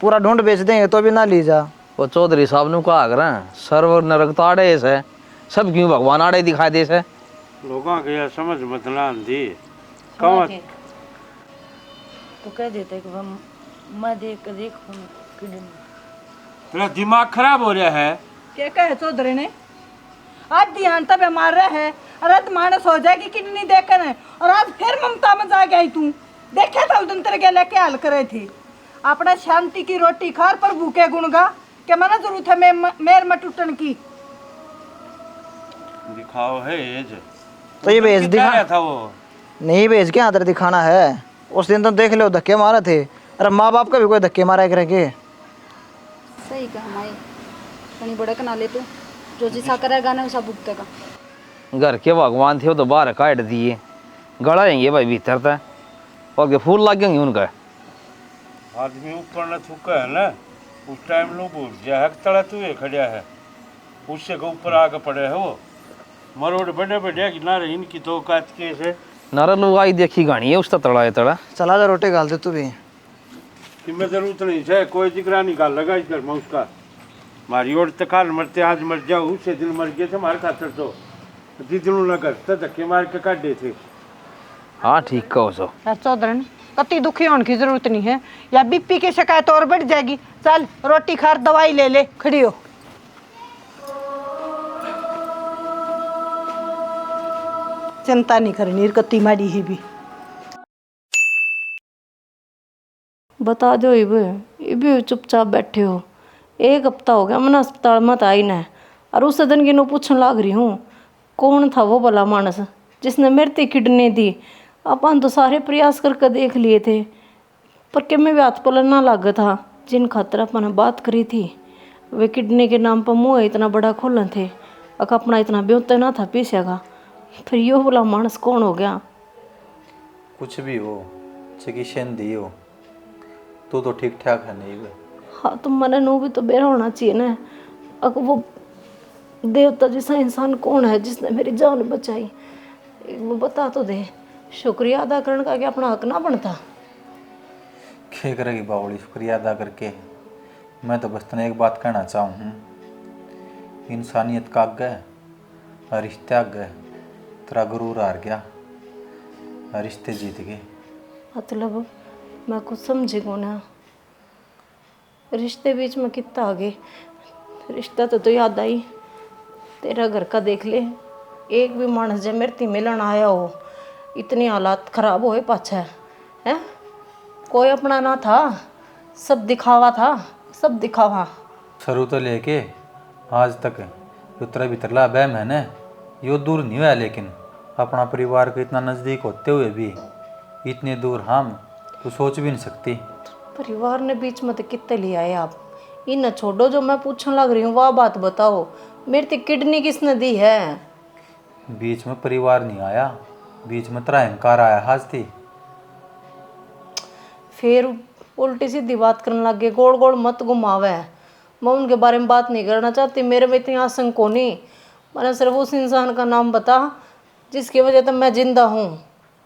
पूरा ढूंढ बेच देंगे तो भी ना ली जा वो चौधरी साहब ने कहा करें सर्व नरक तो आड़े से सब क्यों भगवान आड़े दिखाई दे से लोगों के यार समझ मत ना आंधी कौन तो कह देते कि मैं देख तेरा दिमाग खराब हो रहा है क्या कहे चौधरी ने आज ध्यान तब मार रहे है रात मानस हो जाएगी किडनी देखकर और आज फिर ममता में जा गई तू देखे था उस दिन तेरे के लेके हाल करे थे अपना शांति की रोटी खार पर भूखे गुणगा के मना जरूरत है मेर में टूटन की दिखाओ है एज तो ये भेज दिखा दिखाया था वो नहीं भेज के आदर दिखाना है उस दिन तो देख लो धक्के मारे थे अरे माँ बाप का भी कोई धक्के मारा करेंगे सही कहा माई कहीं बड़े कना ले तू जो जिसा करेगा ना उसा भुगतेगा घर के भगवान थे वो तो बाहर काट दिए गड़ाएंगे भाई भीतर तक और के फूल लगेंगे उनका आदमी ऊपर न थूका है ना उस टाइम लोग भूल गया है तड़ा तू ये खड़ा है उससे के ऊपर आके पड़े है वो मरोड़ बड़े बड़े कि ना रही इनकी तो औकात के से नारा लोग आई देखी गानी है उसका तड़ा है तड़ा चला जा रोटी गाल दे तू भी कि मैं जरूरत नहीं है कोई जिक्र निकाल लगा इस घर में उसका मारी और तकाल मरते आज मर जाओ उससे दिन मर गए थे हमारे खातर तो जितनों न करते धक्के मार के काट दे थे हाँ ठीक कहो सो यार चौधरी कति दुखी होने की जरूरत नहीं है या बीपी की शिकायत और बढ़ जाएगी चल रोटी खार दवाई ले ले खड़ी हो चिंता नहीं करनी कति मारी है भी बता दो ये चुपचाप बैठे हो एक हफ्ता हो गया मैंने अस्पताल मत आई ना और उस दिन की नो पूछने लग रही हूँ कौन था वो भला मानस जिसने मेरे किडनी दी अपन तो सारे प्रयास करके देख लिए थे पर कि मैं भी हाथ पलन ना लग था जिन खातर अपन बात करी थी वे किडनी के नाम पर मुँह इतना बड़ा खोलन थे अक अपना इतना ब्योते ना था पीछेगा फिर यो बोला मानस कौन हो गया कुछ भी हो चिकित्सा दी हो तो ठीक ठाक है नहीं वे हाँ तो मैंने नो भी तो बेरा होना चाहिए ना अगर वो देवता जैसा इंसान कौन है जिसने मेरी जान बचाई? वो बता तो दे। शुक्रिया अदा करने का क्या अपना हक ना बनता? क्या करेगी बावली शुक्रिया अदा करके? मैं तो बस तने एक बात कहना चाहूँ, इंसानियत का आगे रिश्ते आगे तेरा गुरूर हार गया, रिश्ते जीत गए। मतलब मैं कुछ समझी को ना। रिश्ते बीच में कितना आ गए। रिश्ता तो याद आई, तेरा घर का देख ले, एक भी मानस जब मेरे ती मिलन आया हो इतनी हालात खराब होए पाछे है। कोई अपना ना था, सब दिखावा था, सब दिखावा। शुरू तो लेके आज तक जो तेरा भीतरला बहम है ना, यो दूर नहीं हुआ, लेकिन अपना परिवार के इतना नज़दीक होते हुए भी इतने दूर हम तो सोच भी नहीं सकती। परिवार ने बीच में तो कितने ले आए आप? इन छोड़ो, जो मैं पूछने लग रही हूँ वह बात बताओ। मेरी तो किडनी किसने दी है? बीच में परिवार नहीं आया, बीच में तेरा अहंकार आया हाज थी। फिर उल्टी सीधी बात करने लग गए। गोल गोल मत घुमावे। मैं उनके बारे में बात नहीं करना चाहती, मेरे में इतनी आशंक को नहीं। मैंने सिर्फ उस इंसान का नाम बता जिसकी वजह से मैं जिंदा हूँ।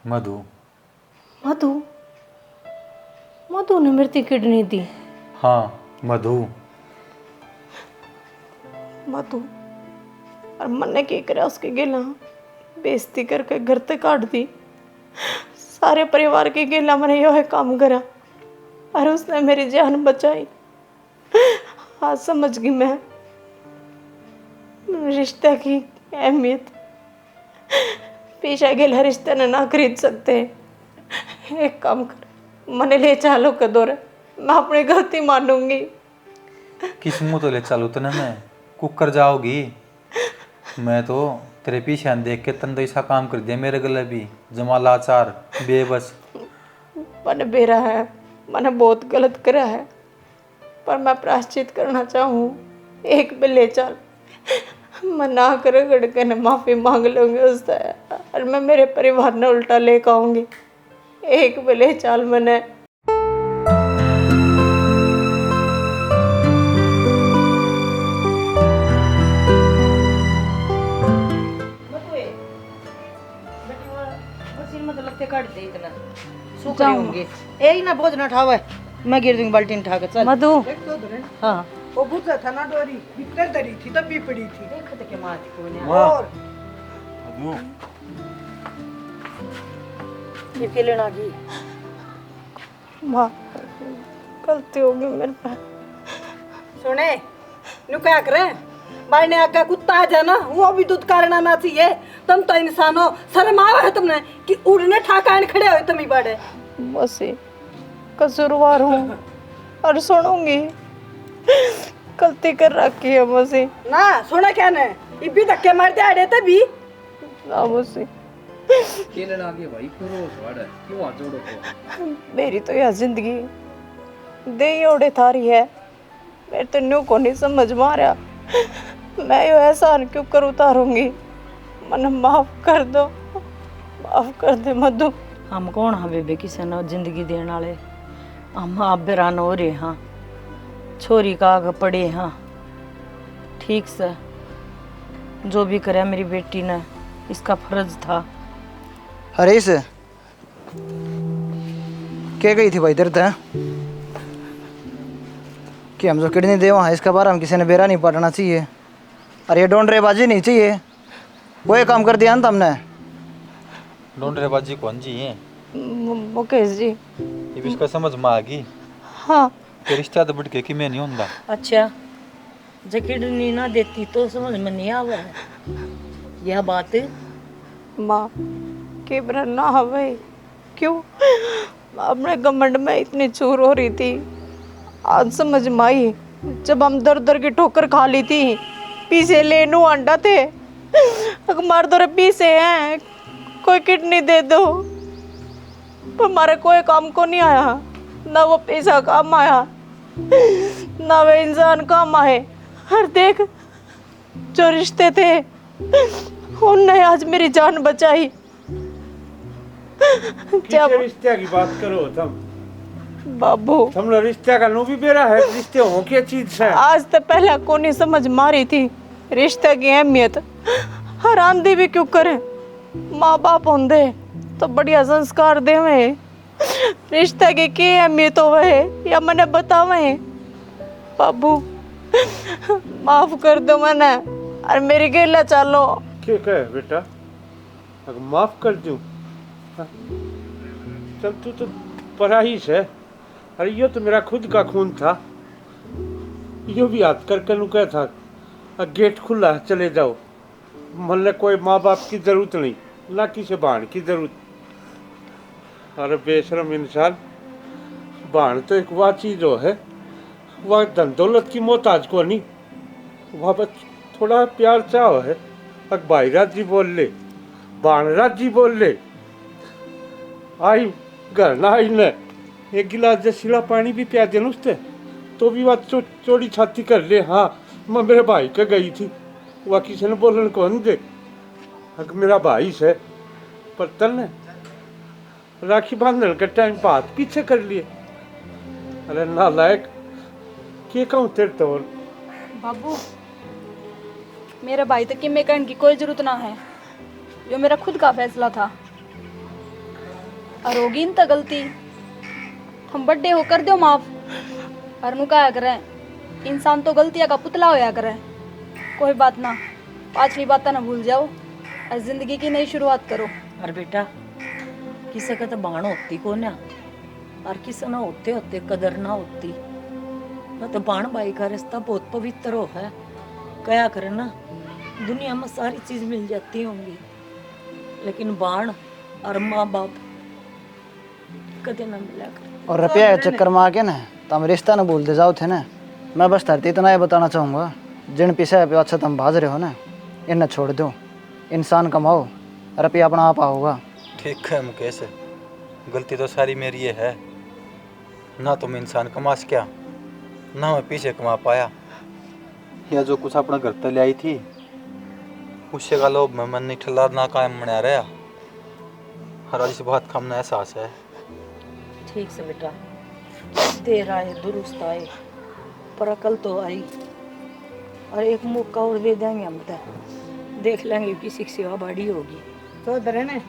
मधु। मधु? मधु ने मेरी किडनी दी? हाँ मधु। मधु और मैंने क्या करा उसके गेला? बेइज्जती करके घर तक काट दी। सारे परिवार के गेला मैंने यह काम करा और उसने मेरी जान बचाई। आज समझ गई मैं रिश्ते की अहमियत। पीछा गेला रिश्ते ने ना खरीद सकते। एक काम कर, मैंने ले चालो के दौरे, मैं अपनी गलती मानूंगी। किस मुँह तो ले चलू तने मैं कुकर जाओगी? मैं तो तेरे पीछे देख के तन तो ऐसा काम कर दिया मेरे गले भी, जमा लाचार बेबस। मैंने बेरा है, मैंने बहुत गलत करा है, पर मैं प्रायश्चित करना चाहूँ। एक भी ले चल, मैं ना कर गड़के ने माफ़ी मांग लूँगी उससे और मैं मेरे परिवार ने उल्टा ले आऊँगी। एक भी ले चल मैंने। यही ना बोझ ना उठावे, मैं गिर दूंगी बाल्टी उठा के। चल मधु, हाँ वो बुझा था ना डोरी भीतर धरी थी तब भी पड़ी थी। देखो तो क्या मारती को ने। और ये फिलन आ गई। माँ गलती होगी मेरे पास। सुने नु क्या करे, बारने आका कुत्ता आ जाना वो भी दूध करना ना चाहिए। तुम तो इंसान हो, शर्म आवा है तुमने कि उड़ने ठाकान खड़े हो तुम ही बड़े। बस कसूरवार हूँ और सुनूंगी। गलती कर रखी है मुझसे ना। सुना क्या ने इबी धक्के मार दे आड़े तभी ना। मुझसे खेलने आगे भाई करो स्वाड क्यों आ जोड़ो को? मेरी तो यह जिंदगी दे ओड़े थारी है। मेरे तो न्यू को नहीं समझ में आ रहा, मैं यो एहसान क्यों कर उतारूंगी? मन माफ कर दो, माफ कर दे मधु। हम कौन हाँ बेबे किसी ने जिंदगी देने वाले? हम आप बेरान हो रहे हाँ, छोरी का आगे पड़े हाँ। ठीक से जो भी करे मेरी बेटी ने, इसका फर्ज था। हरीश क्या गई थी भाई दर्द है कि हम जो किडनी दे वहाँ इसका बारे में किसी ने बेरा नहीं पड़ना चाहिए। अरे ये डोंडरेबाजी नहीं चाहिए। वो काम कर दिया ना तुमने। डोंडरेबाजी कौन जी है? मुकेश जी। ये भी इसका समझ में आ गई हाँ कि रिश्ता तो बढ़ के कि मैं नहीं होंदा। अच्छा जकिडनी ना देती तो समझ में नहीं आवा यह बात। माँ के ना हवे क्यों? अपने घमंड में इतनी चूर हो रही थी, आज समझ में आई जब हम दर दर की ठोकर खा ली थी। पीछे लेनू अंडा थे, मार दो पीछे हैं, कोई किडनी दे दो, पर हमारे कोई काम को नहीं आया। ना वो पैसा काम आया, ना वे इंसान काम आए। हर देख जो रिश्ते थे उनने आज मेरी जान बचाई। किस रिश्ते की बात करो तुम? बाबू तुमने रिश्ते का नो भी बेरा है, रिश्ते हो क्या चीज है? आज तो पहले को नहीं समझ मारी थी, रिश्ते की अहमियत हर आंधी भी क्यों करे। माँ बाप होंदे तो बढ़िया संस्कार देवे। रिश्ते की अहमियत होवे या मने बतावे। बाबू माफ कर दो मने और मेरी गेला चलो। क्या कहे बेटा, अगर माफ कर दूं? हाँ? चल तू तो पराई है। अरे यो तो मेरा खुद का खून था। यो भी हाथ करके नु कहा था गेट खुला है, चले जाओ। मन कोई माँ बाप की जरूरत नहीं, ना किसी बहन की जरूरत। अरे बेशरम इंसान, बहन तो एक वह चीज हो है, वह धन दौलत की मोहताज को नहीं। वह बस थोड़ा प्यार चाहो है। अक भाई राजी बोल ले, बहन राजी बोल ले, आई घर ना आई न एक गिलास जसीला पानी भी पिया दे उससे तो भी वह चोरी छाती कर ले। हाँ मैं मेरे भाई के गई थी, वह किसी ने बोलन कौन दे। अक मेरा भाई से पर तल ने राखी बांधने के टाइम बात पीछे कर लिए। अरे नालायक, के कहूँ तेरे तो। बाबू मेरे भाई तक की मैं कहने की कोई जरूरत ना है, जो मेरा खुद का फैसला था। और होगी तो गलती हम बड्डे हो कर दो माफ। और नु क्या करे, इंसान तो गलतियां का पुतला होया करे। कोई बात ना, पाछली बात ना भूल जाओ और जिंदगी की नई शुरुआत करो। और बेटा किसी का तो बाण होती को ना, और किसी ना होते होते कदर ना होती ना। तो बाण भाई का रिश्ता बहुत पवित्र हो है। क्या करे ना, दुनिया में सारी चीज मिल जाती होंगी, लेकिन बाण और माँ बाप कदे ना मिला कर। और रुपया के चक्कर में आके ना तुम रिश्ता ना भूलते जाओ थे ना। मैं बस धरती इतना ये बताना चाहूँगा, जिन पीछे पे अच्छा तुम भाज रहे हो ना, इन्हें छोड़ दो। इंसान कमाओ, रुपया अपना आप होगा। ठीक है मुकेश, गलती तो सारी मेरी ये है। ना तुम इंसान कमा सका, ना मैं पीछे कमा पाया। या जो कुछ अपना घर तक ले आई थी उससे का लोभ में मन नहीं ठल्ला, ना कायम मना रहा। हर आज बहुत कम ना एहसास है। ठीक से बेटा, देर आए दुरुस्त आए, पर अकल तो आई। और एक मौका और दे देंगे हम तो, देख लेंगे किसी की सेवा बड़ी होगी। तो इधर है ना,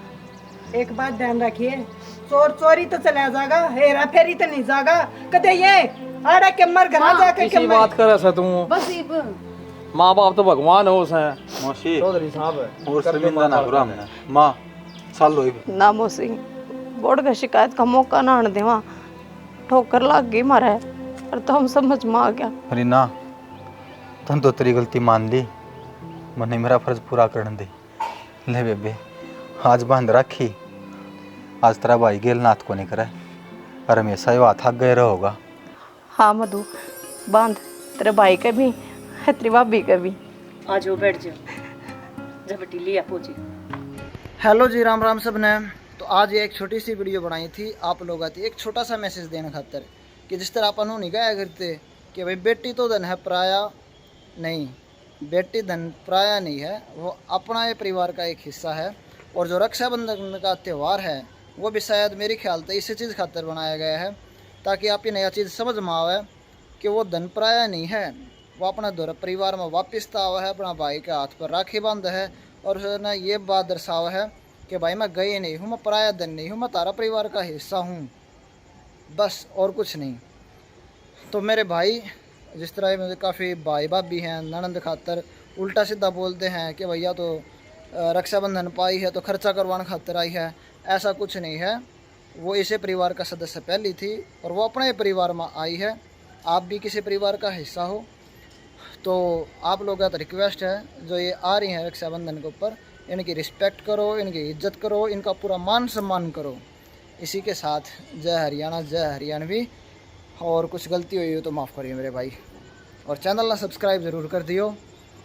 एक बात ध्यान रखिए, चोर चोरी तो चला जाएगा, हेरा फेरी तो नहीं जाएगा। कदे ये आड़ा के मर घर जाके किसी बात कर ऐसा तू। बस माँ बाप तो भगवान हो हैं। मौसी चौधरी साहब है और शर्मिंदा ना करो हमने। माँ साल होई ना मोसी बोर्ड का शिकायत का मौका ना आने देवा। ठोकर लग गई मारे और तो हम समझ में आ गया। अरे ना, तुम तो तेरी गलती मान ली, मैंने मेरा फर्ज पूरा करने दे। ले बेबे, आज बांध रखी, आज तेरा भाई गेल नाथ को नहीं करे और हमेशा ये थक गए रहोगा। हाँ मधु, बांध तेरे भाई के भी है, तेरी भाभी के भी। आ जाओ, बैठ जाओ, जब बेटी लिया पूछी। हेलो जी, राम राम सब ने। तो आज ये एक छोटी सी वीडियो बनाई थी आप लोग आती एक छोटा सा मैसेज देने खातर कि जिस तरह अपन नहीं कहा करते कि भाई बेटी तो धन है पराया नहीं, बेटी धन पराया नहीं है, वो अपना ये परिवार का एक हिस्सा है। और जो रक्षाबंधन का त्यौहार है वो भी शायद मेरे ख्याल से इसी चीज़ खातर बनाया गया है, ताकि आप ये नया चीज़ समझ में आवे कि वो धन पराया नहीं है, वो अपना दौर परिवार में वापस आवा है, अपना भाई के हाथ पर राखी बांध है और ना ये बात दर्शावा है कि भाई मैं गई नहीं हूँ, मैं पराया धन नहीं हूँ, मैं तारा परिवार का हिस्सा हूँ, बस और कुछ नहीं। तो मेरे भाई जिस तरह मुझे काफ़ी भाई भाभी हैं ननंद खातर उल्टा सीधा बोलते हैं कि भैया तो रक्षाबंधन पाई है तो खर्चा करवाने खातर आई है, ऐसा कुछ नहीं है। वो इसे परिवार का सदस्य पहली थी और वो अपने परिवार में आई है। आप भी किसी परिवार का हिस्सा हो तो आप लोगों का रिक्वेस्ट है, जो ये आ रही हैं रक्षाबंधन के ऊपर, इनकी रिस्पेक्ट करो, इनकी इज्जत करो, इनका पूरा मान सम्मान करो। इसी के साथ जय हरियाणा, जय हरियाणवी। और कुछ गलती हुई हो तो माफ़ करिए मेरे भाई, और चैनल ना सब्सक्राइब ज़रूर कर दियो।